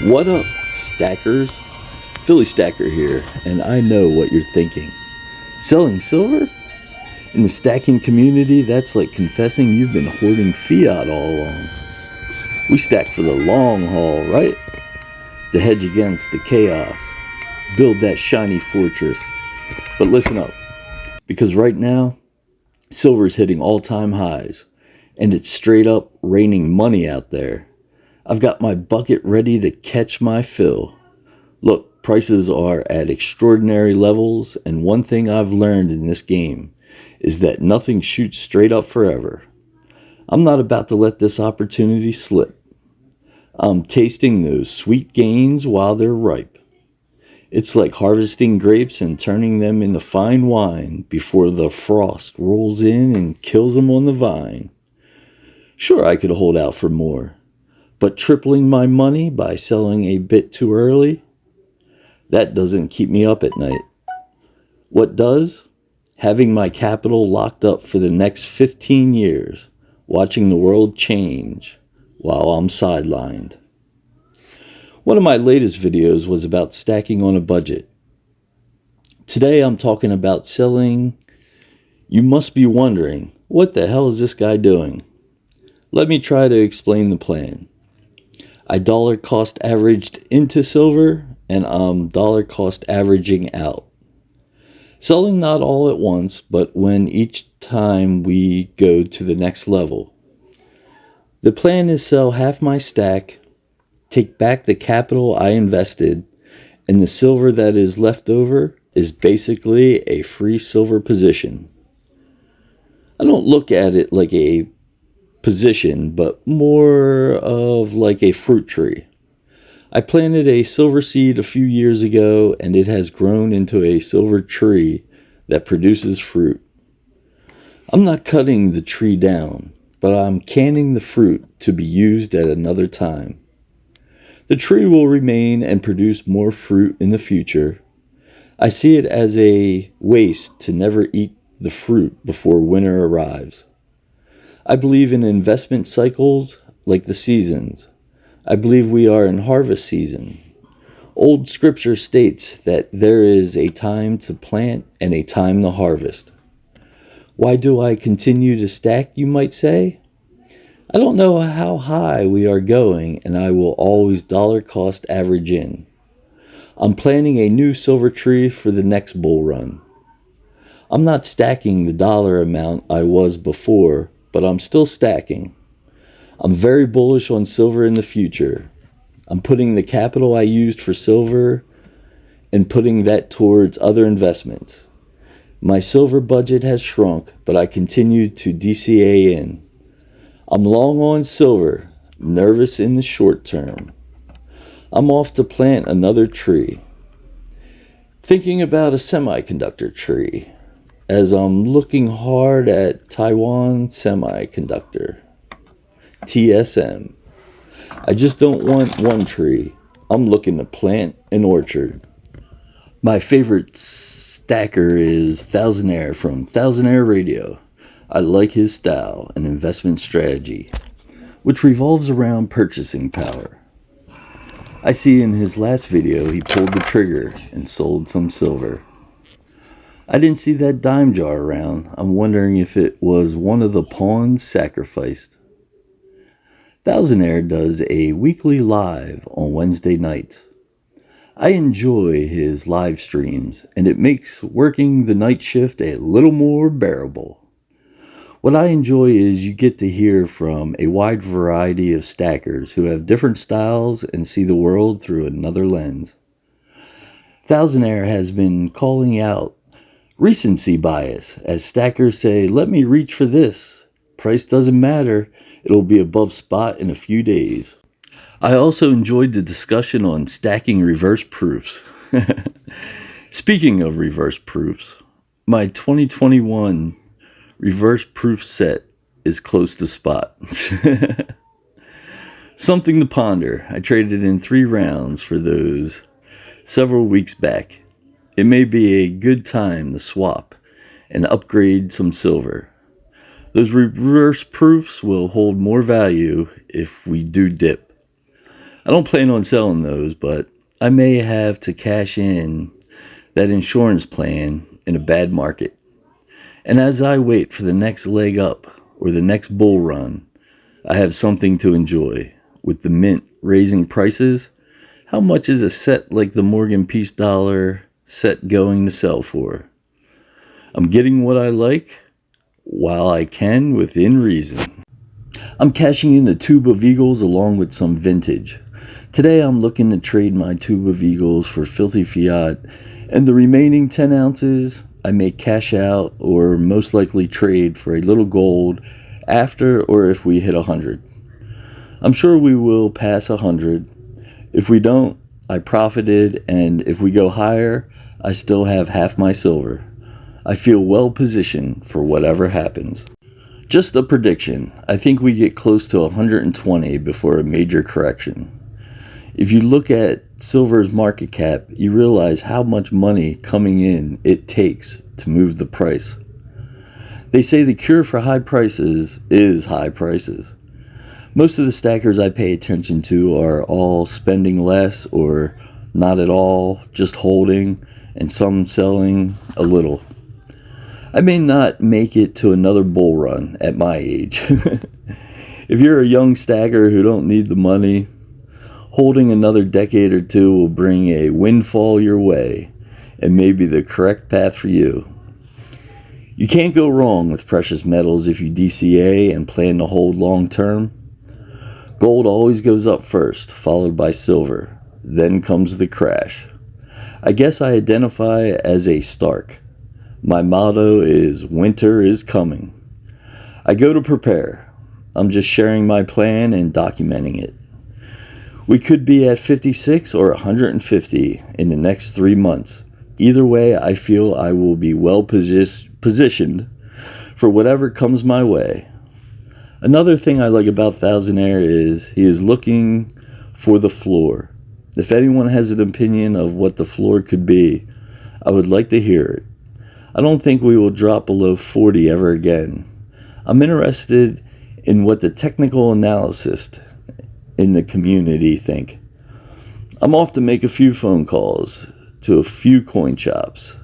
What up, stackers? Philly Stacker here, and I know what you're thinking. Selling silver? In the stacking community, that's like confessing you've been hoarding fiat all along. We stack for the long haul, right? To hedge against the chaos. Build that shiny fortress. But listen up, because right now, silver's hitting all-time highs, and it's straight up raining money out there. I've got my bucket ready to catch my fill. Look, prices are at extraordinary levels, and one thing I've learned in this game is that nothing shoots straight up forever. I'm not about to let this opportunity slip. I'm tasting those sweet gains while they're ripe. It's like harvesting grapes and turning them into fine wine before the frost rolls in and kills them on the vine. Sure, I could hold out for more. But tripling my money by selling a bit too early, that doesn't keep me up at night. What does? Having my capital locked up for the next 15 years, watching the world change while I'm sidelined. One of my latest videos was about stacking on a budget. Today I'm talking about selling. You must be wondering, what the hell is this guy doing? Let me try to explain the plan. I dollar cost averaged into silver, and I'm dollar cost averaging out. Selling not all at once, but when each time we go to the next level. The plan is sell half my stack, take back the capital I invested, and the silver that is left over is basically a free silver position. I don't look at it like a position, but more of like a fruit tree. I planted a silver seed a few years ago, and it has grown into a silver tree that produces fruit. I'm not cutting the tree down, but I'm canning the fruit to be used at another time. The tree will remain and produce more fruit in the future. I see it as a waste to never eat the fruit before winter arrives. I believe in investment cycles like the seasons. I believe we are in harvest season. Old scripture states that there is a time to plant and a time to harvest. Why do I continue to stack, you might say? I don't know how high we are going, and I will always dollar cost average in. I'm planting a new silver tree for the next bull run. I'm not stacking the dollar amount I was before, but I'm still stacking. I'm very bullish on silver in the future. I'm putting the capital I used for silver and putting that towards other investments. My silver budget has shrunk, but I continue to DCA in. I'm long on silver, nervous in the short term. I'm off to plant another tree. Thinking about a semiconductor tree, as I'm looking hard at Taiwan Semiconductor, TSM. I just don't want one tree. I'm looking to plant an orchard. My favorite stacker is Thousandaire from Thousandaire Radio. I like his style and investment strategy, which revolves around purchasing power. I see in his last video he pulled the trigger and sold some silver. I didn't see that dime jar around. I'm wondering if it was one of the pawns sacrificed. Thousandaire does a weekly live on Wednesday nights. I enjoy his live streams, and it makes working the night shift a little more bearable. What I enjoy is you get to hear from a wide variety of stackers who have different styles and see the world through another lens. Thousandaire has been calling out recency bias, as stackers say, let me reach for this. Price doesn't matter. It'll be above spot in a few days. I also enjoyed the discussion on stacking reverse proofs. Speaking of reverse proofs, my 2021 reverse proof set is close to spot. Something to ponder. I traded in 3 rounds for those several weeks back. It may be a good time to swap and upgrade some silver. Those reverse proofs will hold more value if we do dip. I don't plan on selling those, but I may have to cash in that insurance plan in a bad market. And as I wait for the next leg up or the next bull run, I have something to enjoy. With the mint raising prices, how much is a set like the Morgan Peace Dollar set going to sell for? I'm getting what I like while I can within reason. I'm cashing in the tube of Eagles along with some vintage. Today I'm looking to trade my tube of Eagles for filthy fiat, and the remaining 10 ounces I may cash out or most likely trade for a little gold after or if we hit 100. I'm sure we will pass 100. If we don't, I profited, and if we go higher, I still have half my silver. I feel well positioned for whatever happens. Just a prediction. I think we get close to 120 before a major correction. If you look at silver's market cap, you realize how much money coming in it takes to move the price. They say the cure for high prices is high prices. Most of the stackers I pay attention to are all spending less or not at all, just holding, and some selling a little. I may not make it to another bull run at my age. If you're a young stacker who don't need the money, holding another decade or two will bring a windfall your way and may be the correct path for you. You can't go wrong with precious metals if you DCA and plan to hold long term. Gold always goes up first, followed by silver. Then comes the crash. I guess I identify as a Stark. My motto is winter is coming. I go to prepare. I'm just sharing my plan and documenting it. We could be at 56 or 150 in the next 3 months. Either way, I feel I will be well positioned for whatever comes my way. Another thing I like about Thousandaire is he is looking for the floor. If anyone has an opinion of what the floor could be, I would like to hear it. I don't think we will drop below 40 ever again. I'm interested in what the technical analysts in the community think. I'm off to make a few phone calls to a few coin shops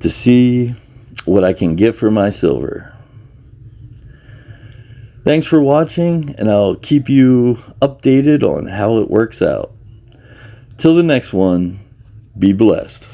to see what I can get for my silver. Thanks for watching, and I'll keep you updated on how it works out. Till the next one, be blessed.